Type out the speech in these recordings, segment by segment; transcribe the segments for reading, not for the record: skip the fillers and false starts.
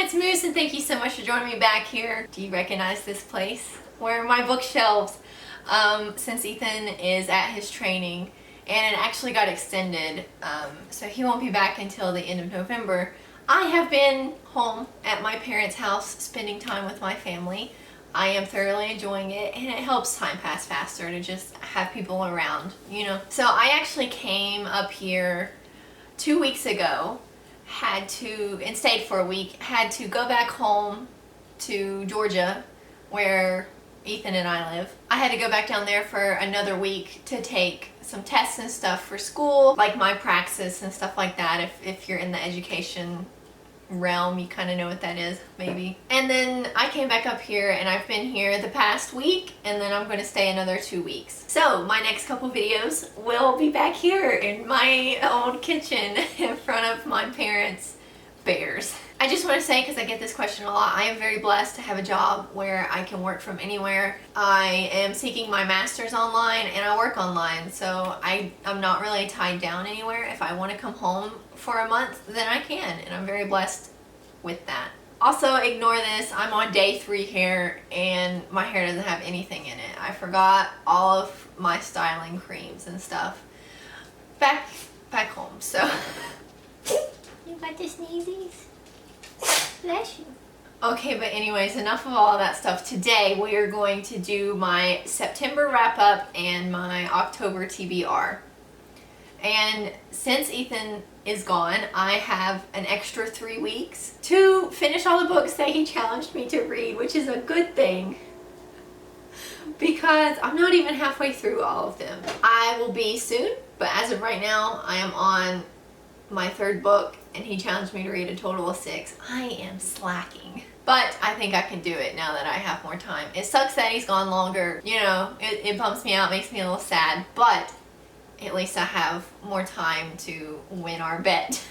it's Moose, and thank you so much for joining me back here. Do you recognize this place? Where my bookshelves, since Ethan is at his training, and it actually got extended, so he won't be back until the end of November. I have been home at my parents' house spending time with my family. I am thoroughly enjoying it, and it helps time pass faster to just have people around, you know. So I actually came up here 2 weeks ago, and stayed for a week, had to go back home to Georgia where Ethan and I live. I had to go back down there for another week to take some tests and stuff for school, like my praxis and stuff like that. If you're in the education realm, you kind of know what that is, maybe. And then I came back up here, and I've been here the past week, and then I'm going to stay another 2 weeks. So my next couple videos will be back here in my old kitchen in front of my parents' bears. I just want to say, because I get this question a lot, I am very blessed to have a job where I can work from anywhere. I am seeking my master's online, and I work online, so I'm not really tied down anywhere. If I want to come home for a month, then I can, and I'm very blessed with that. Also, ignore this, I'm on day 3 here, and my hair doesn't have anything in it. I forgot all of my styling creams and stuff back home, so. You got the sneezies? Bless you. Okay, but anyways, enough of all of that stuff. Today we are going to do my September wrap-up and my October TBR. And since Ethan is gone, I have an extra 3 weeks to finish all the books that he challenged me to read, which is a good thing, because I'm not even halfway through all of them. I will be soon, but as of right now, I am on my 3rd book, and he challenged me to read a total of 6. I am slacking, but I think I can do it now that I have more time. It sucks that he's gone longer, you know, it bumps me out, makes me a little sad, but at least I have more time to win our bet,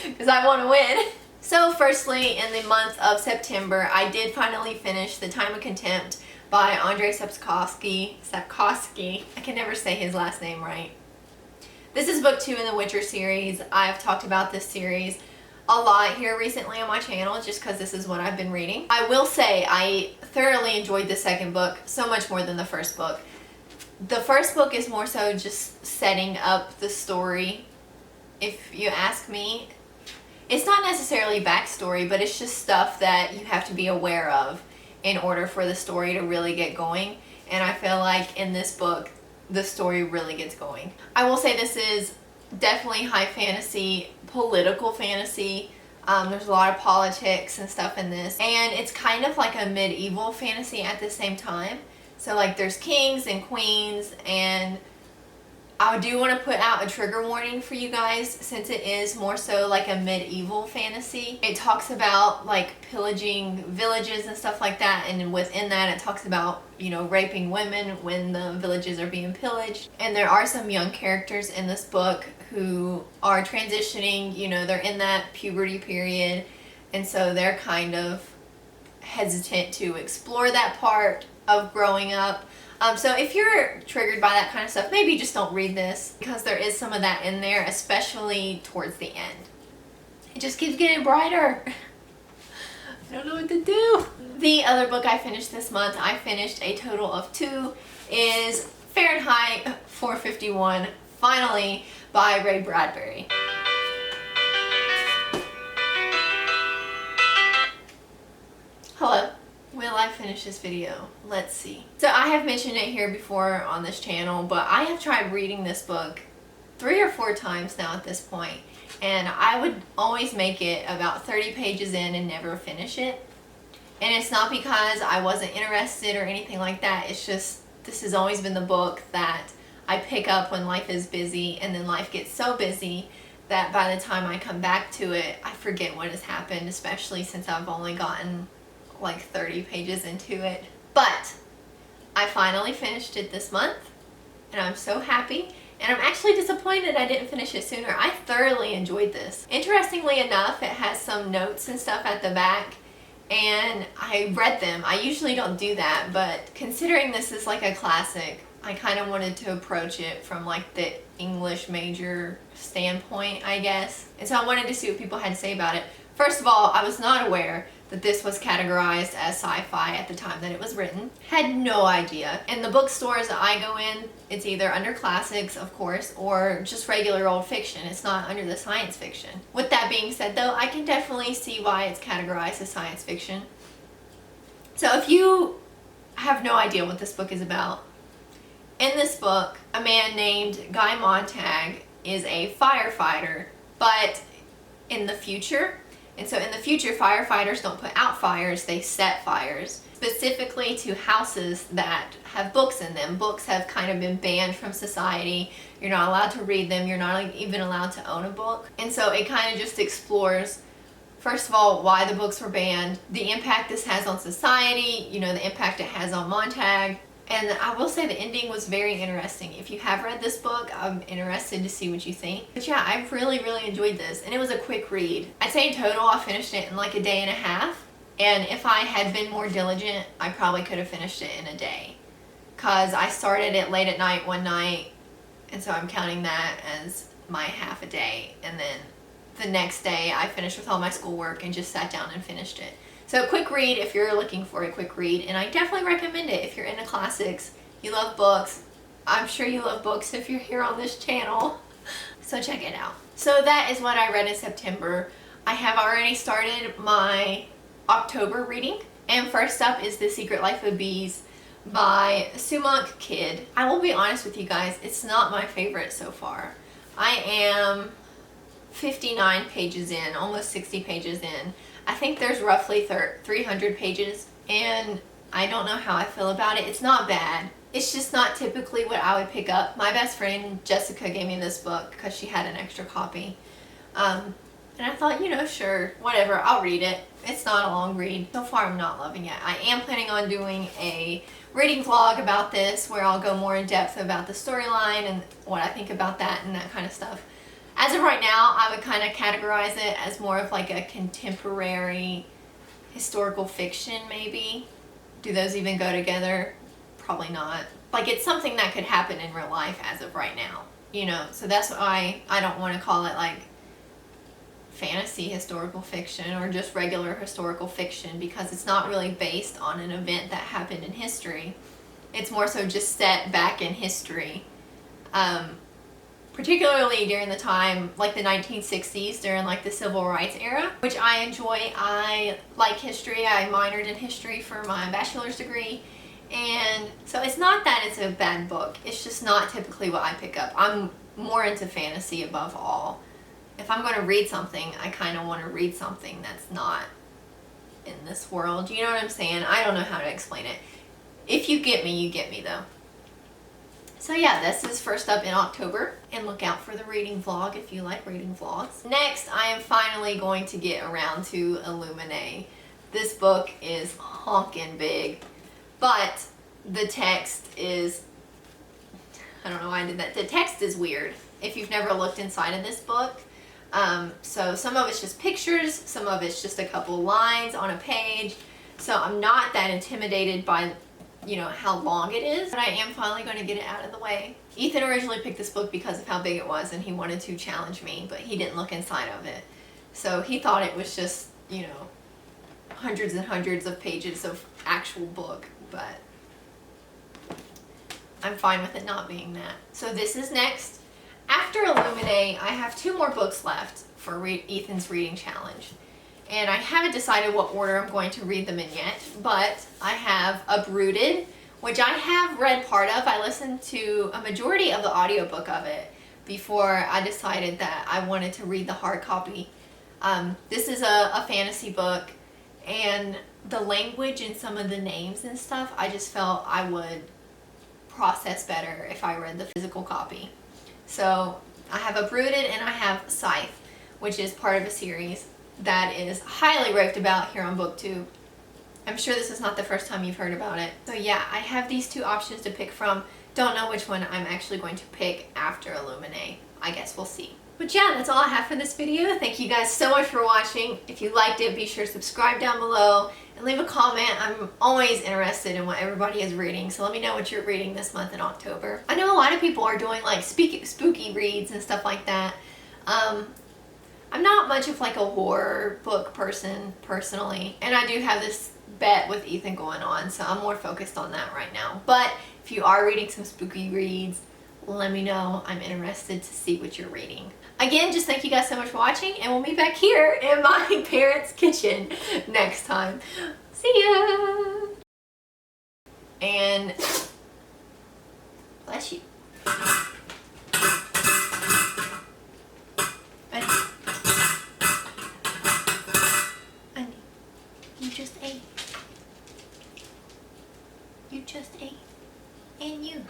because I want to win. So firstly, in the month of September, I did finally finish The Time of Contempt by Andrzej Sapkowski. I can never say his last name right. This is book 2 in the Witcher series. I've talked about this series a lot here recently on my channel, just because this is what I've been reading. I will say I thoroughly enjoyed the 2nd book, so much more than the 1st book. The 1st book is more so just setting up the story, if you ask me. It's not necessarily backstory, but it's just stuff that you have to be aware of in order for the story to really get going. And I feel like in this book, the story really gets going. I will say this is definitely high fantasy, political fantasy. There's a lot of politics and stuff in this, and it's kind of like a medieval fantasy at the same time. So like there's kings and queens, and I do want to put out a trigger warning for you guys, since it is more so like a medieval fantasy. It talks about like pillaging villages and stuff like that, and within that it talks about, you know, raping women when the villages are being pillaged. And there are some young characters in this book who are transitioning, you know, they're in that puberty period, and so they're kind of hesitant to explore that part of growing up. So if you're triggered by that kind of stuff, maybe just don't read this, because there is some of that in there, especially towards the end. It just keeps getting brighter. I don't know what to do. The other book I finished this month, I finished a total of 2, is Fahrenheit 451, finally, by Ray Bradbury. Hello. Will I finish this video? Let's see. So I have mentioned it here before on this channel, but I have tried reading this book 3 or 4 times now at this point, and I would always make it about 30 pages in and never finish it. And it's not because I wasn't interested or anything like that. It's just, this has always been the book that I pick up when life is busy, and then life gets so busy that by the time I come back to it, I forget what has happened, especially since I've only gotten like 30 pages into it. But I finally finished it this month, and I'm so happy, and I'm actually disappointed I didn't finish it sooner. I thoroughly enjoyed this. Interestingly enough, it has some notes and stuff at the back, and I read them. I usually don't do that, but considering this is like a classic, I kind of wanted to approach it from like the English major standpoint, I guess. And so I wanted to see what people had to say about it. First of all, I was not aware that this was categorized as sci-fi at the time that it was written. Had no idea. In the bookstores that I go in, it's either under classics, of course, or just regular old fiction. It's not under the science fiction. With that being said though, I can definitely see why it's categorized as science fiction. So if you have no idea what this book is about, in this book, a man named Guy Montag is a firefighter, but in the future. And so in the future, firefighters don't put out fires, they set fires, specifically to houses that have books in them. Books have kind of been banned from society. You're not allowed to read them. You're not even allowed to own a book. And so it kind of just explores, first of all, why the books were banned, the impact this has on society, you know, the impact it has on Montag. And I will say the ending was very interesting. If you have read this book, I'm interested to see what you think. But yeah, I really enjoyed this, and it was a quick read. I'd say in total I finished it in like a day and a half, and if I had been more diligent, I probably could have finished it in a day. Cause I started it late at night one night, and so I'm counting that as my half a day, and then the next day I finished with all my schoolwork and just sat down and finished it. So a quick read if you're looking for a quick read, and I definitely recommend it if you're into classics, you love books. I'm sure you love books if you're here on this channel, so check it out. So that is what I read in September. I have already started my October reading, and first up is The Secret Life of Bees by Sumunk Kid. I will be honest with you guys, it's not my favorite so far. I am 59 pages in, almost 60 pages in. I think there's roughly 300 pages, and I don't know how I feel about it. It's not bad. It's just not typically what I would pick up. My best friend Jessica gave me this book because she had an extra copy. And I thought, you know, sure, whatever, I'll read it. It's not a long read. So far I'm not loving it. I am planning on doing a reading vlog about this where I'll go more in depth about the storyline and what I think about that and that kind of stuff. As of right now, I would kind of categorize it as more of like a contemporary historical fiction, maybe. Do those even go together? Probably not. Like, it's something that could happen in real life as of right now, you know? So that's why I don't want to call it like fantasy historical fiction or just regular historical fiction, because it's not really based on an event that happened in history. It's more so just set back in history. Particularly during the time, like the 1960s, during like the civil rights era, which I enjoy. I like history. I minored in history for my bachelor's degree. And so it's not that it's a bad book. It's just not typically what I pick up. I'm more into fantasy above all. If I'm going to read something, I kind of want to read something that's not in this world. You know what I'm saying? I don't know how to explain it. If you get me, you get me though. So yeah, this is first up in October, and look out for the reading vlog if you like reading vlogs. Next, I am finally going to get around to Illuminate. This book is honkin' big, but the text is, I don't know why I did that. The text is weird if you've never looked inside of this book. So some of it's just pictures, some of it's just a couple lines on a page. So I'm not that intimidated by, you know, how long it is, but I am finally going to get it out of the way. Ethan originally picked this book because of how big it was, and he wanted to challenge me, but he didn't look inside of it. So he thought it was just, you know, hundreds and hundreds of pages of actual book, but I'm fine with it not being that. So this is next. After Illuminate, I have 2 more books left for Ethan's reading challenge. And I haven't decided what order I'm going to read them in yet, but I have Uprooted, which I have read part of. I listened to a majority of the audiobook of it before I decided that I wanted to read the hard copy. This is a fantasy book, and the language and some of the names and stuff, I just felt I would process better if I read the physical copy. So I have Uprooted, and I have Scythe, which is part of a series that is highly raved about here on BookTube. I'm sure this is not the first time you've heard about it. So yeah, I have these 2 options to pick from. Don't know which one I'm actually going to pick after Illuminate. I guess we'll see. But yeah, that's all I have for this video. Thank you guys so much for watching. If you liked it, be sure to subscribe down below and leave a comment. I'm always interested in what everybody is reading, so let me know what you're reading this month in October. I know a lot of people are doing like spooky reads and stuff like that. I'm not much of like a horror book person personally, and I do have this bet with Ethan going on, so I'm more focused on that right now. But if you are reading some spooky reads, let me know. I'm interested to see what you're reading. Again, just thank you guys so much for watching, and we'll meet back here in my parents' kitchen next time. See ya! And bless you. Honey, you just ate. You just ate. And you.